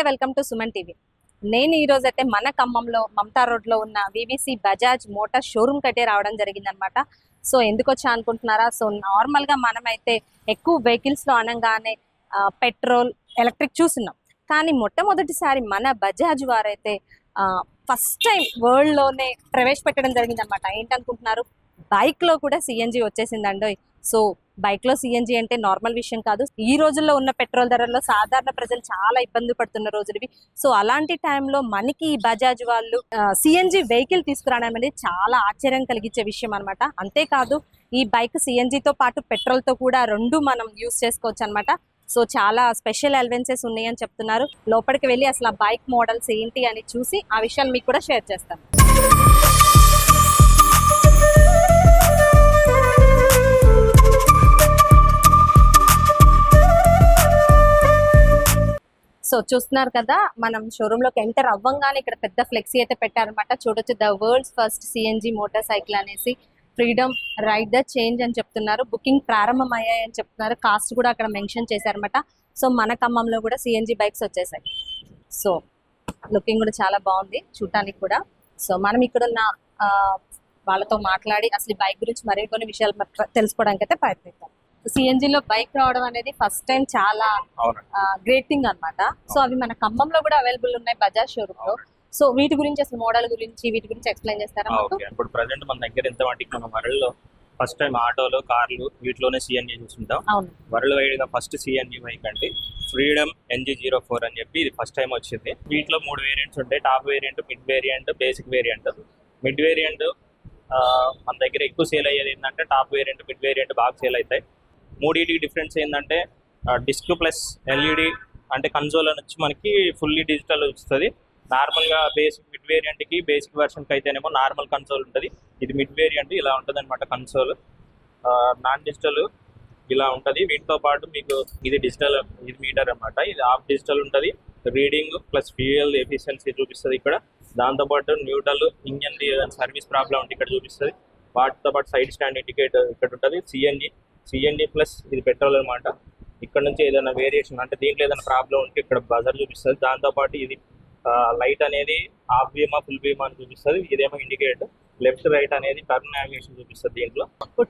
Welcome to Suman TV. నేను ఈ రోజు అయితే మన ఖమ్మంలో మమతా రోడ్లో ఉన్న వివిసి బజాజ్ మోటార్ షోరూమ్ కట్టే రావడం జరిగిందనమాట. సో ఎందుకు వచ్చా అనుకుంటున్నారా? సో నార్మల్గా మనమైతే ఎక్కువ వెహికల్స్లో అనగానే పెట్రోల్, ఎలక్ట్రిక్ చూస్తున్నాం. కానీ మొట్టమొదటిసారి మన బజాజ్ వారైతే ఫస్ట్ టైం వరల్డ్లోనే ప్రవేశపెట్టడం జరిగిందనమాట. ఏంటనుకుంటున్నారు? బైక్లో కూడా సిఎన్జి వచ్చేసిందండి. సో బైక్లో సిఎన్జి అంటే నార్మల్ విషయం కాదు. ఈ రోజుల్లో ఉన్న పెట్రోల్ ధరల్లో సాధారణ ప్రజలు చాలా ఇబ్బంది పడుతున్న రోజులు. సో అలాంటి టైంలో మనకి ఈ బజాజ్ వాళ్ళు సిఎన్జి వెహికల్ తీసుకురావడం అనేది చాలా ఆశ్చర్యం కలిగించే విషయం అనమాట. అంతేకాదు ఈ బైక్ సిఎన్జితో పాటు పెట్రోల్తో కూడా రెండు మనం యూస్ చేసుకోవచ్చు అనమాట. సో చాలా స్పెషల్ అలవెన్సెస్ ఉన్నాయని చెప్తున్నారు. లోపలికి వెళ్ళి అసలు ఆ బైక్ మోడల్స్ ఏంటి అని చూసి ఆ విషయాలు మీకు కూడా షేర్ చేస్తాను. సో చూస్తున్నారు కదా, మనం షోరూమ్ లోకి ఎంటర్ అవ్వంగానే ఇక్కడ పెద్ద ఫ్లెక్సీ అయితే పెట్టారనమాట. చూడొచ్చు, the world's first CNG motor cycle అనేసి, ఫ్రీడమ్ రైడ్ ద చేంజ్ అని చెప్తున్నారు. బుకింగ్ ప్రారంభం అయ్యాయని చెప్తున్నారు. కాస్ట్ కూడా అక్కడ మెన్షన్ చేశారనమాట. సో మన ఖమ్మంలో కూడా సిఎన్జి బైక్స్ వచ్చేసాయి. సో లుకింగ్ కూడా చాలా బాగుంది చూడటానికి కూడా. సో మనం ఇక్కడ ఉన్న వాళ్ళతో మాట్లాడి అసలు బైక్ గురించి మరికొన్ని విషయాలు తెలుసుకోవడానికి అయితే ప్రయత్నిద్దాం. సిఎన్జిలో బైక్ రావడం అనేది ఫస్ట్ టైం చాలా గ్రేట్ థింగ్ అనమాట. సో అవి మన ఖమ్మంలో కూడా అవైలబుల్ ఉన్నాయి బజాజ్ షోరూమ్ లో. సో వీటి గురించి అసలు మోడల్ గురించి వీటి గురించి ఎక్స్ప్లెయిన్ చేస్తారా? ఇప్పుడు ప్రెసెంట్ మన దగ్గర ఎంత వాటికి మనం వరల్డ్ లో ఫస్ట్ టైం ఆటోలు, కార్లు వీటిలోనే సిఎన్జి చూస్తుంటాం. వరల్డ్ వైడ్ గా ఫస్ట్ సిఎన్జి బైక్ అంటే ఫ్రీడమ్ NG04 అని చెప్పి ఇది ఫస్ట్ టైం వచ్చింది. వీటిలో 3 వేరియంట్స్ ఉంటాయి. Top variant, mid variant, basic variant. Mid variant మన దగ్గర ఎక్కువ సేల్ అయ్యేది ఏంటంటే టాప్ వేరియంట్, మిడ్ వేరియంట్ బాగా సేల్ అవుతాయి. మూడింటికి డిఫరెన్స్ ఏంటంటే డిస్క్ ప్లస్ ఎల్ఈడి అంటే కన్సోల్ అని వచ్చి మనకి ఫుల్లీ డిజిటల్ వస్తుంది. నార్మల్గా మిడ్ వేరియంట్కి బేసిక్ వెర్షన్కి అయితేనేమో నార్మల్ కన్సోల్ ఉంటుంది. ఇది మిడ్ వేరియంట్ ఇలా ఉంటుంది అనమాట. కన్సోల్ నాన్ డిజిటల్ ఇలా ఉంటుంది. వీటితో పాటు మీకు ఇది డిజిటల్, ఇది మీటర్ అనమాట. ఇది హాఫ్ డిజిటల్ ఉంటుంది. రీడింగ్ ప్లస్ ఫ్యూయల్ ఎఫిషియన్సీ చూపిస్తుంది ఇక్కడ. దాంతోపాటు న్యూట్రల్, ఇంజన్ సర్వీస్ ప్రాబ్లం ఉంటే ఇక్కడ చూపిస్తుంది. వాటితో పాటు సైడ్ స్టాండ్ ఇండికేట్ ఇక్కడ ఉంటుంది. సిఎన్జి ప్లస్ ఇది పెట్రోల్ అనమాట. ఇక్కడ నుంచి ఏదైనా వేరియేషన్ అంటే దీంట్లో ఏదైనా ప్రాబ్లం ఉంటే ఇక్కడ బజర్ చూపిస్తుంది. దాంతోపాటు ఇది లైట్ అనేది హాఫ్ బీమా, ఫుల్ బీమా అని చూపిస్తుంది. ఇదేమో ఇండికేట్ లెఫ్ట్ రైట్ అనేది టర్న్ నావిగేషన్ చూపిస్తుంది. దీంట్లో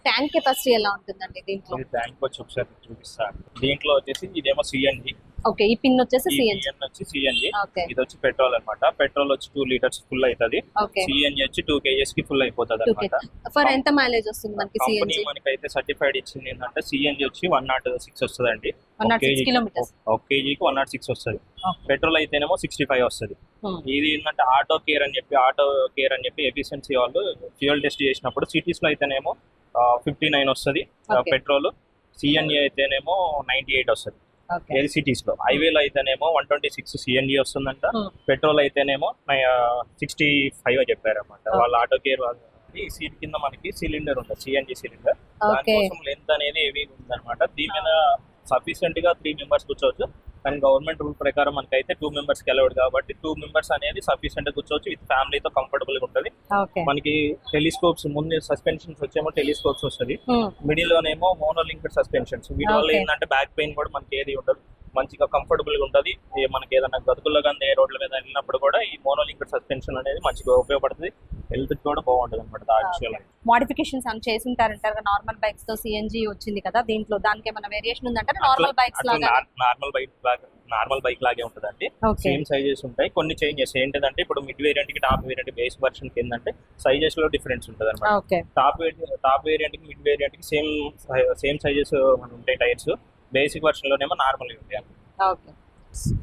ట్యాంక్ కెపాసిటీ ఎలా ఉంటుందండి? దీంట్లో ట్యాంక్ వచ్చి ఒకసారి చూపిస్తాను. దీంట్లో వచ్చేసి ఇదేమో సిఎన్జి. ఓకే, ఈ పిన్ వచ్చేసి సిఎన్జి. ఇది వచ్చి పెట్రోల్ అనమాట. పెట్రోల్ వచ్చి 2 లీటర్స్ ఫుల్ అవుతుంది. సిఎన్జి వచ్చి 2 kgs కి ఫుల్ అయిపోతుంది అనమాట. ఫర్ ఎంత మైలేజ్ వస్తుంది మనకి సిఎన్జి? మనకైతే సర్టిఫైడ్ ఇచ్చింది ఏంటంటే సిఎన్జి వచ్చి 106 వస్తుందండి. 106 కిలోమీటర్స్. 1 kg కి 106 వస్తుంది. పెట్రోల్ అయితేనేమో 65 వస్తుంది. ఇది ఏంటంటే ఆటో కేర్ అని చెప్పి ఎఫిషియన్సీ వాళ్ళు ఫ్యూయల్ టెస్ట్ చేసినప్పుడు సిటీస్ లో అయితేనేమో 59 వస్తుంది పెట్రోల్. సిఎన్జి అయితేనేమో 98 వస్తుంది. ఏది సిటీస్ లో. హైవేలో అయితేనేమో 126 సిఎన్జి వస్తుందంట. పెట్రోల్ అయితేనేమో 65 చెప్పారన్నమాట వాళ్ళ ఆటో కేర్ వాళ్ళు. ఈ సీట్ కింద మనకి సిలిండర్ ఉంటుంది, సిఎన్జి సిలిండర్. దానికోసం లెంత్ అనేది హెవీ ఉందన్నమాట. దీని మీద సఫిషియెంట్ గా 3 మెంబర్స్ కూర్చోవచ్చు. కానీ గవర్నమెంట్ రూల్ ప్రకారం మనకైతే 2 మెంబర్స్కి అలౌడ్ కాబట్టి 2 మెంబర్స్ అనేది సఫిషియెంట్ గా కూర్చోవచ్చు. విత్ ఫ్యామిలీతో కంఫర్టబుల్ గా ఉంటుంది. మనకి టెలిస్కోప్స్, ముందు సస్పెన్షన్స్ వచ్చేమో టెలిస్కోప్స్ వస్తుంది. మిడిల్ లోనేమో మోనోలింక్డ్ సస్పెన్షన్స్. వీటి వల్ల ఏంటంటే బ్యాక్ పెయిన్ కూడా మనకి ఏది ఉండదు, మంచిగా కంఫర్టబుల్ గా ఉంటుంది. మనకి ఏదైనా గతుకుల్లో కానీ రోడ్ల మీద వెళ్ళినప్పుడు కూడా ఈ మోనోలింక్డ్ సస్పెన్షన్ అనేది మంచిగా ఉపయోగపడుతుంది. హెల్త్ కూడా బాగుంటుంది అనమాట. మోడిఫికేషన్స్ అని చేసి ఉంటారంటారు. నార్మల్ బైక్స్ తో సిఎన్జి వచ్చింది కదా, దీంట్లో దానికి ఏమైనా వేరియేషన్ ఉందంటే నార్మల్ బైక్స్ లాగా నార్మల్ బైక్ లాగే ఉంటుందండి. సేమ్ సైజెస్ ఉంటాయి. కొన్ని చేంజెస్ ఏంటంటే ఇప్పుడు మిడ్ వేరియంట్ కి టాప్ వేరియంట్ బేస్ వర్షన్ కి ఏంటంటే సైజెస్ లో డిఫరెన్స్ ఉంటుంది అనమాట. టాప్ వేరియంట్ కి మిడ్ వేరియంట్ కి సేమ్ సైజెస్ ఉంటాయి టైర్స్. బేసిక్ వర్షన్ లోనేమో నార్మల్ ఉంటాయి.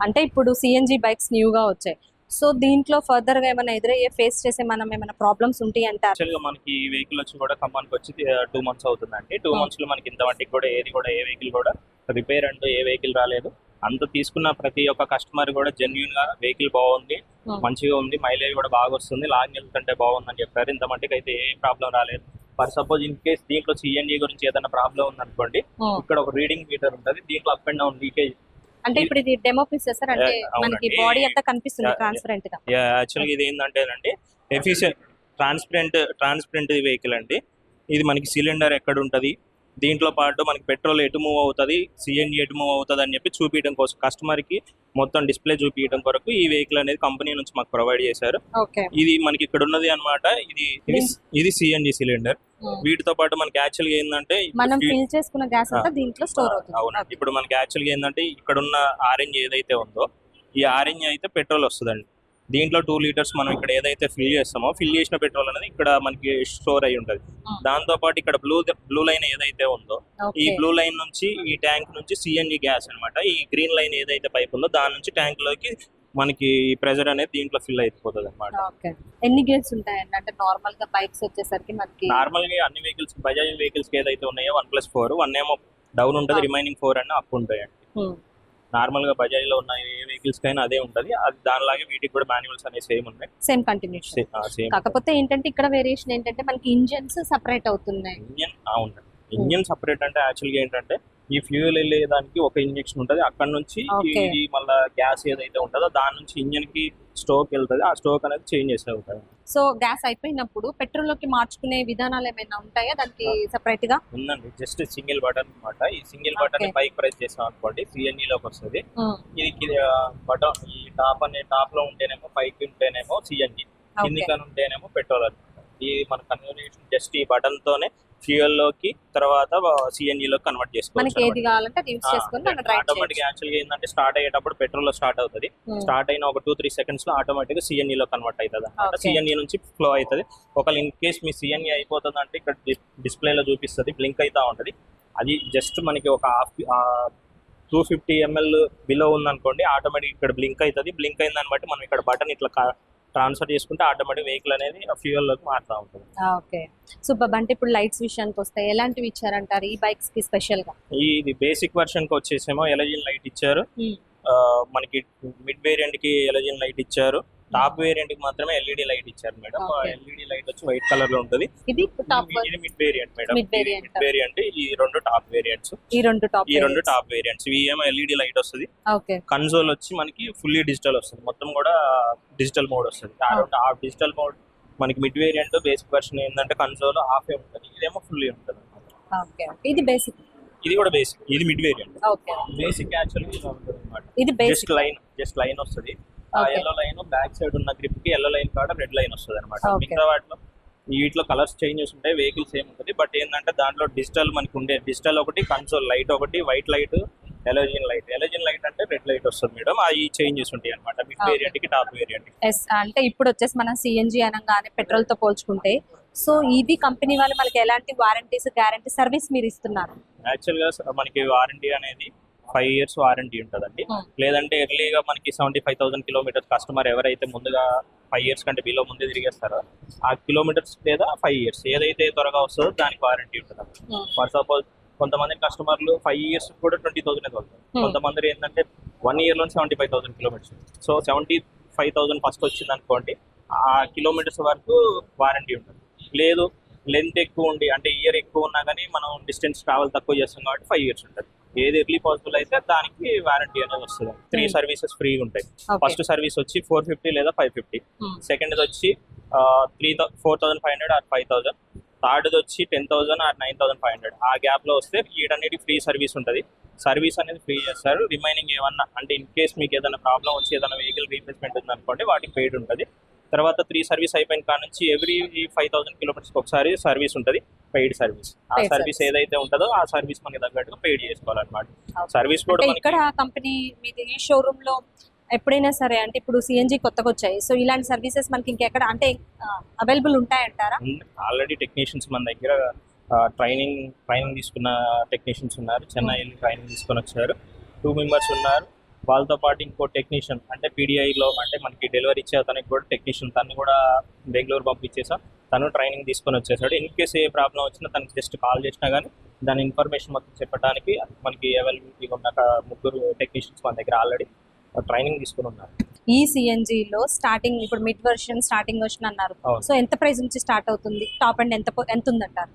అంటే ఇప్పుడు సిఎన్జి బైక్స్ న్యూగా వచ్చాయి. సో దీంట్లో ఫర్దర్ గా ఏమైనా ఎదురయ్యే ఫేస్ చేసే మనం ఏమైనా ప్రాబ్లమ్స్ ఉంటాయి అంటే? యాక్చువల్గా మనకి ఈ వెహికల్ వచ్చి కూడా ఖమ్మానికి వచ్చి 2 months అవుతుందండి. 2 months లో మనకి ఇంతవరకు కూడా ఏ వెహికల్ కూడా రిపేర్ అంటూ ఏ వెహికల్ రాలేదు. అంత తీసుకున్న ప్రతి ఒక్క కస్టమర్ కూడా జెన్యున్ గా వెహికల్ బాగుంది, మంచిగా ఉంది, మైలేజ్ కూడా బాగా వస్తుంది, లాంగ్ వెళ్తుంటే బాగుందని చెప్పారు. ఇంత మట్టికి అయితే ఏ ప్రాబ్లం రాలేదు. ఫర్ సపోజ్ ఇన్ కేస్ దీంట్లో సిఎన్జి గురించి ఏదైనా ప్రాబ్లం ఉందనుకోండి, ఇక్కడ ఒక రీడింగ్ మీటర్ ఉంటుంది. దీంట్లో అప్ అండ్ డౌన్ లీకేజ్ అంటే ఇప్పుడు ఇది డెమో పీస్ చేస్తారు అంటే మనకి బాడీ అంతా కనిపిస్తుంది ట్రాన్స్పరెంట్ గా. యాక్చువల్గా ఇది ఏంటంటేనండి ఎఫిషియెంట్ ట్రాన్స్పరెంట్ వెహికల్ అండి. ఇది మనకి సిలిండర్ ఎక్కడ ఉంటుంది, దీంట్లో పాటు మనకి పెట్రోల్ ఎటు మూవ్ అవుతుంది, సిఎన్జి ఎటు మూవ్ అవుతుంది అని చెప్పి చూపించడం కోసం కస్టమర్కి మొత్తం డిస్ప్లే చూపించడం కొరకు ఈ వెహికల్ అనేది కంపెనీ నుంచి మాకు ప్రొవైడ్ చేశారు. ఓకే. ఇది మనకి ఇక్కడ ఉన్నది అన్నమాట. ఇది సిఎన్జి సిలిండర్. వీటితో పాటు మనకి యాక్చువల్గా ఏంటంటే మనం ఫిల్ చేసుకున్న గ్యాస్ అంతా దీంట్లో స్టోర్ అవుతుంది. అవునండి. ఇప్పుడు మనకి యాక్చువల్గా ఏంటంటే ఇక్కడ ఉన్న ఆరెంజ్ ఏదైతే ఉందో ఈ ఆరెంజ్ అయితే పెట్రోల్ వస్తుందండి. దీంట్లో 2 లీటర్స్ మనం ఇక్కడ ఏదైతే ఫిల్ చేస్తామో ఫిల్ చేసిన పెట్రోల్ అనేది ఇక్కడ మనకి స్టోర్ అయి ఉంటుంది. దాంతో పాటు ఇక్కడ బ్లూ లైన్ ఏదైతే ఉందో ఈ బ్లూ లైన్ నుంచి ఈ ట్యాంక్ నుంచి సిఎన్జి గ్యాస్ అన్నమాట. ఈ గ్రీన్ లైన్ ఏదైతే పైప్ ఉందో దాని నుంచి ట్యాంక్ లోకి మనకి ప్రెజర్ అనేది దీంట్లో ఫిల్ అయిపోతుంది అనమాట. ఎన్ని గేర్స్ ఉంటాయండి? అంటే నార్మల్ గా బైక్స్ వచ్చేసరికి మనకి నార్మల్ గా అన్ని వెహికల్స్ బజాజ్ వెహికల్స్ ఏదైతే ఉన్నాయో 1+4 1 ఏమో డౌన్ ఉంటుంది, రిమైనింగ్ 4 అన్న అప్ ఉంటాయండి. నార్మల్ గా బజాజ్ లో ఉన్న ఏ వెహికల్స్ కైనా అదే ఉంటది. అది దానిలాగే వీటికి కూడా మాన్యువల్స్ అనేవి సేమ్ ఉన్నాయి, సేమ్ కంటిన్యూషన్. కాకపోతే ఏంటంటే ఇక్కడ వేరియేషన్ ఏంటంటే మనకి ఇంజన్స్ సెపరేట్ అవుతున్నాయి. ఇంజన్ సెపరేట్ అంటే యాక్చువల్గా ఏంటంటే ఈ ఫ్యూయల్ వెళ్ళేదానికి ఒక ఇంజెక్షన్ ఉంటుంది, అక్కడ నుంచి ఇది మళ్ళీ గ్యాస్ ఏదైతే ఉంటుందో దాని నుంచి ఇంజన్ కి స్టోక్ వెళ్తుంది. ఆ స్టోక్ అనేది చేంజ్ చేసే ఉంటుంది. సో గ్యాస్ అయిపోయినప్పుడు పెట్రోల్ లోకి మార్చుకునే విధానాలు ఏమైనా ఉంటాయా దానికి సెపరేట్ గా? ఉందండి. జస్ట్ సింగిల్ బటన్ అన్నమాట. ఈ సింగిల్ బటన్ పైకి ప్రెస్ చేసాం అనుకోండి సిఎన్జి లోకి వస్తుంది. ఇది బటన్ ఈ టాప్ లో ఉంటేనేమో పైకి ఉంటేనేమో సిఎన్జి, కిందికి ఉంటేనేమో పెట్రోల్ అనమాట. ఈ మన కన్వర్జేషన్ జస్ట్ ఈ బటన్ తోనే ఫ్యూయల్ లోకి తర్వాత సిఎన్జి లోకి కన్వర్ట్ చేసుకోవచ్చు. ఆటోమేటిక్ యాక్చువల్గా ఏంటంటే స్టార్ట్ అయ్యేటప్పుడు పెట్రోల్ లో స్టార్ట్ అవుతుంది. స్టార్ట్ అయిన ఒక 2-3 సెకండ్స్ లో ఆటోమేటిక్ గా సిఎన్జి లో కన్వర్ట్ అవుతుంది అనమాట. సిఎన్జి నుంచి ఫ్లో అవుతుంది. ఒకవేళ ఇన్ కేస్ మీ సిఎన్జి అయిపోతుంది అంటే ఇక్కడ డిస్ప్లే లో చూపిస్తుంది, బ్లింక్ అవుతా ఉంటది. అది జస్ట్ మనకి ఒక 250 ml బిలో ఉందనుకోండి ఆటోమేటిక్ ఇక్కడ బ్లింక్ అవుతుంది. బ్లింక్ అయిన దాన్ని బట్టి మనం ఇక్కడ బటన్ ఇట్లా ట్రాన్స్ఫర్ చేసుకుంటే ఆటోమేటిక్ వెహికల్ అనేది ఫ్యూయల్ లోకి మారుతూ ఉంటుంది. ఓకే. సూపర్. అంటే ఇప్పుడు లైట్స్ విషయానికి వస్తే ఎలాంటివి ఇచ్చారంటారు ఈ బైక్స్ కి స్పెషల్ గా? ఇది బేసిక్ వర్షన్ కి వచ్చేసేమో ఎలజిన్ లైట్ ఇచ్చారు. మనకి మిడ్ వేరియంట్ కి ఎలజిన్ లైట్ ఇచ్చారు. టాప్ వేరియంట్ కి మాత్రమే ఎల్ఈడి లైట్ ఇచ్చారు మేడం. ఎల్ఈడి లైట్ వచ్చి వైట్ కలర్ లో ఉంటుంది. ఇది mid variant madam. Mid variant ఈ రెండు టాప్ వేరియంట్స్. ఈ రెండు టాప్ వేరియంట్స్. ఇవి ఏమో ఎల్ఈడి లైట్ వస్తుంది. కన్సోల్ వచ్చి మనకి ఫుల్లీ డిజిటల్ వస్తుంది. మొత్తం కూడా డిజిటల్ మోడ్ వస్తుంది. ఆ డిజిటల్ మోడ్ మనకి మిడ్ వేరియంట్ బేసిక్ వర్షన్ ఏంటంటే కన్సోల్ హాఫ్ ఉంటుంది, ఇదేమో ఫుల్లీ ఉంటుంది. ఇది బేసిక్, ఇది కూడా బేసిక్. ఇది మిడ్ వేరియంట్. బేసిక్ యాక్చువల్లీ ఇలా ఉంటుంది అన్నమాట. ఇది జస్ట్ లైన్ వస్తుంది. ఆ ఎల్లో లైన్ బ్యాక్ సైడ్ ఉన్న గ్రిప్ కి ఎల్లో లైన్ కాడ రెడ్ లైన్ వస్తుంది అనమాట. మిగతా వాటిలో వీటిలో కలర్స్ చేంజెస్ ఉంటాయి, వెహికల్స్ సేమ్ ఉంటుంది. బట్ ఏంటంటే దాంట్లో డిజిటల్ మనకి ఉండే డిజిటల్ ఒకటి, కన్సోల్ లైట్ ఒకటి, వైట్ లైట్, ఎలోజిన్ లైట్ అంటే రెడ్ లైట్ వస్తుంది మేడం. అవి చేంజెస్ ఉంటాయి అనమాట మిడ్ వేరియంట్ కి టాప్ వేరియంట్. అంటే ఇప్పుడు వచ్చేసి మనం సిఎన్జి అనగానే పెట్రోల్ తో పోల్చుకుంటే సో ఇది కంపెనీ వాళ్ళు మనకి ఎలాంటి వారంటీస్ గ్యారంటీ సర్వీస్ మీరు ఇస్తున్నారు? యాక్చువల్ గా మనకి వారంటీ అనేది 5 years వారంటీ ఉంటుందండి. లేదంటే ఎర్లీగా మనకి 75,000 కిలోమీటర్స్ కస్టమర్ ఎవరైతే ముందుగా 5 years కంటే బిలో ముందే తిరిగేస్తారో ఆ కిలోమీటర్స్ లేదా 5 years ఏదైతే త్వరగా వస్తుందో దానికి వారంటీ ఉంటుంది. ఫర్ సపోజ్ కొంతమంది కస్టమర్లు 5 years కూడా 20,000 అవుతుంది. కొంతమంది ఏంటంటే 1 year లో 75,000 కిలోమీటర్స్. సో 75,000 ఫస్ట్ వచ్చింది అనుకోండి, ఆ కిలోమీటర్స్ వరకు వారంటీ ఉంటుంది. లేదు లెంత్ ఎక్కువ ఉండి అంటే ఇయర్ ఎక్కువ ఉన్నా కానీ మనం డిస్టెన్స్ ట్రావెల్ తక్కువ చేస్తాం కాబట్టి 5 years ఉంటుంది. ఏది ఎర్లీ పాసిబుల్ అయితే దానికి వారంటీ అనేది వస్తుంది. 3 సర్వీసెస్ ఫ్రీగా ఉంటాయి. ఫస్ట్ సర్వీస్ వచ్చి 450 లేదా 550. సెకండ్ వచ్చి 4,500 ఆర్ 5,000. థర్డ్ వచ్చి 10,000 ఆర్ 9,500. ఆ గ్యాప్ లో వస్తే వీటన్నిటి ఫ్రీ సర్వీస్ ఉంటుంది. సర్వీస్ అనేది ఫ్రీ చేస్తారు. రిమైనింగ్ ఏమన్నా అంటే ఇన్ కేస్ మీకు ఏదైనా ప్రాబ్లం వచ్చి ఏదైనా వెహికల్ రీప్లేస్మెంట్ ఉంది అనుకోండి వాటికి పెయిడ్ ఉంటుంది. తర్వాత 3 సర్వీస్ అయిపోయిన కాడ నుంచి ఎవ్రీ 5,000 కిలోమీటర్స్ ఒకసారి సర్వీస్ ఉంటుంది, పెయిడ్ సర్వీస్. ఆ సర్వీస్ ఏదైతే ఉంటుందో ఆ సర్వీస్ మనకి తగ్గట్టుగా పెయిడ్ చేసుకోవాలన్నమాట. సర్వీస్ కూడా ఇక్కడ కంపెనీ మీది ఈ షోరూమ్ లో ఎప్పుడైనా సరే అంటే ఇప్పుడు సిఎన్జి కొత్తగా వచ్చాయి, సో ఇలాంటి సర్వీసెస్ మనకి ఇంకెక్కడ అంటే అవైలబుల్ ఉంటాయంటారా? ఆల్రెడీ టెక్నీషియన్స్ మన దగ్గర ట్రైనింగ్ తీసుకున్న టెక్నీషియన్స్ ఉన్నారు. చెన్నై ట్రైనింగ్ తీసుకొని వచ్చారు. 2 members ఉన్నారు. వాళ్ళతో పాటు ఇంకో టెక్నీషియన్ అంటే పీడిఐలో అంటే మనకి డెలివరీ ఇచ్చే అతనికి కూడా టెక్నీషియన్ తను కూడా బెంగళూరు పంపించేసాం. తను ట్రైనింగ్ తీసుకొని వచ్చేసాడు. ఇన్ కేసు ఏ ప్రాబ్లం వచ్చినా తనకి జస్ట్ కాల్ చేసినా కానీ దాని ఇన్ఫర్మేషన్ మొత్తం చెప్పడానికి మనకి అవైలబిలిటీగా ఉన్న 3 టెక్నీషియన్స్ మన దగ్గర ఆల్రెడీ ట్రైనింగ్ తీసుకుని ఉన్నారు. ఈ సిఎన్జిలో స్టార్టింగ్ ఇప్పుడు మిడ్ వర్షన్ స్టార్టింగ్ వర్షన్ అన్నారు, సో ఎంత ప్రైస్ నుంచి స్టార్ట్ అవుతుంది? టాప్ అండ్ ఎంత ఉందంటారు?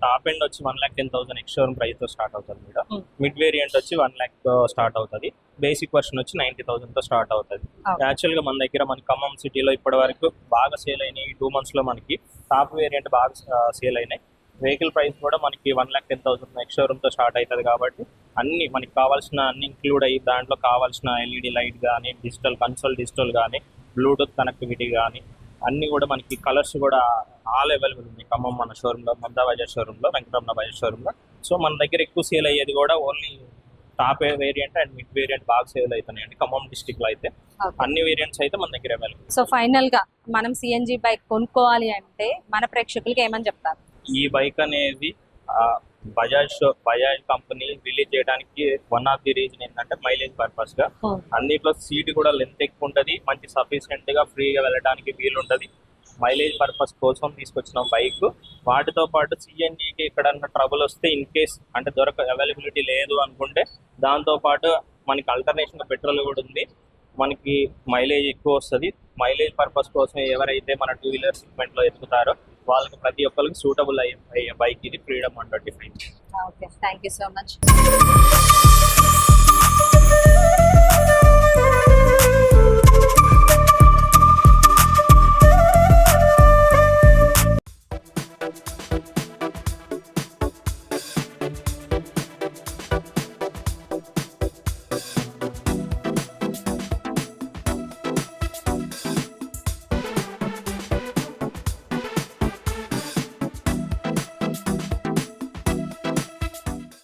టాప్ ఎండ్ వచ్చి 1,10,000 ఎక్స్షోరూమ్ ప్రైస్ తో స్టార్ట్ అవుతుంది మేడం. మిడ్ వేరియంట్ వచ్చి 1 lakh తో స్టార్ట్ అవుతుంది. బేసిక్ వర్షన్ వచ్చి 90,000 తో స్టార్ట్ అవుతుంది. యాక్చువల్ గా మన దగ్గర మన ఖమ్మం సిటీలో ఇప్పటి వరకు బాగా సేల్ అయినాయి 2 months లో మనకి టాప్ వేరియంట్ బాగా సేల్ అయినాయి. వెహికల్ ప్రైస్ కూడా మనకి 1,10,000 నెక్స్ట్ షోరూమ్తో స్టార్ట్ అవుతుంది కాబట్టి అన్ని మనకి కావాల్సిన అన్ని ఇంక్లూడ్ అయ్యి దాంట్లో కావాల్సిన ఎల్ఈడి లైట్ కానీ డిజిటల్ కన్సోల్ డిజిటల్ కానీ బ్లూటూత్ కనెక్టివిటీ కానీ అన్ని కూడా మనకి కలర్స్ కూడా ఆల్ అవైలబుల్ ఉన్నాయి ఖమ్మం మన షోరూంలో, మమతా బజాజ్ షోరూంలో, వెంకటరమణ బజాజ్ షోరూంలో. సో మన దగ్గర ఎక్కువ సేల్ అయ్యేది కూడా only top variant and mid variant బాగా సేల్ అవుతున్నాయండి ఖమ్మం డిస్టిక్ లో అయితే. అన్ని వేరియంట్స్ అయితే మన దగ్గర అవైలబుల్. సో ఫైనల్ గా మనం సిఎన్జి బైక్ కొనుక్కోవాలి అంటే మన ప్రేక్షకులకి ఏమని చెప్తారు? ఈ బైక్ అనేది బజాజ్ కంపెనీ రిలీజ్ చేయడానికి వన్ ఆఫ్ ది రీజన్ ఏంటంటే మైలేజ్ పర్పస్ గా. అన్నిట్లో సీట్ కూడా లెంత్ ఎక్కువ ఉంటుంది, మంచి సఫిషియెంట్ గా ఫ్రీగా వెళ్ళడానికి వీలుంటది. మైలేజ్ పర్పస్ కోసం తీసుకొచ్చిన బైక్. వాటితో పాటు సిఎన్జికి ఎక్కడన్నా ట్రబుల్ వస్తే ఇన్ కేస్ అంటే అవైలబిలిటీ లేదు అనుకుంటే దాంతో పాటు మనకి అల్టర్నేషన్ పెట్రోల్ కూడా ఉంది. మనకి మైలేజ్ ఎక్కువ వస్తుంది. మైలేజ్ పర్పస్ కోసం ఎవరైతే మన 2 వీలర్ సెగ్మెంట్ లో ఎత్తుతారో వాళ్ళకి ప్రతి ఒక్కరికి సూటబుల్ అయ్యే బైక్ ఇది freedom 125. Okay, thank you so much.